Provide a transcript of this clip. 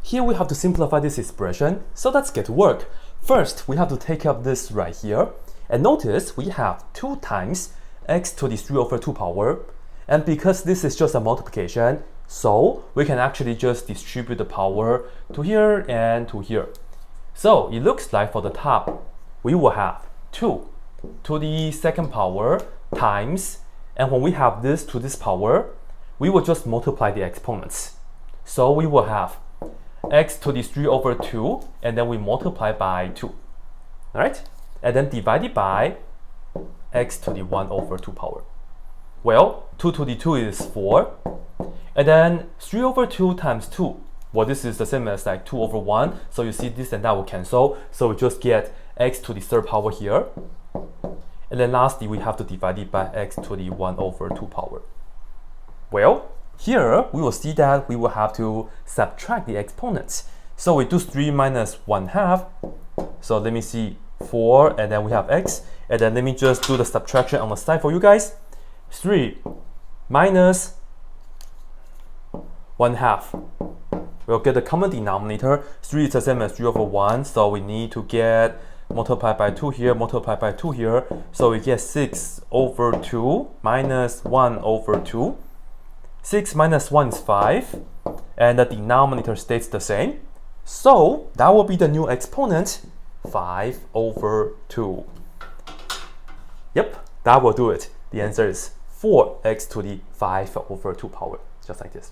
here we have to simplify this expression, so let's get to work. First, we have to take up this right here, and notice we have 2 times x to the 3 over 2 power, and because this is just a multiplication, so we can actually just distribute the power to here and to here. So it looks like for the top, we will have 2 to the second power times, and when we have this to this power, we will just multiply the exponents. So we will have x to the 3 over 2, and then we multiply by 2, alright? And then divided by x to the 1 over 2 power. Well, 2 to the 2 is 4, and then 3 over 2 times 2. Well, this is the same as like 2 over 1, so you see this and that will cancel, so we just get x to the third power here. And then lastly, we have to divide it by x to the 1 over 2 power. Well, here we will see that we will have to subtract the exponents. So we do 3 minus 1/2. So let me see, 4, and then we have x. And then let me just do the subtraction on the side for you guys. 3 minus 1/2. We'll get the common denominator. 3 is the same as 3 over 1, so we need to get multiply by 2 here, multiply by 2 here. So we get 6 over 2 minus 1 over 2. 6 minus 1 is 5, and the denominator stays the same. So that will be the new exponent, 5 over 2. Yep, that will do it. The answer is 4x to the 5 over 2 power, just like this.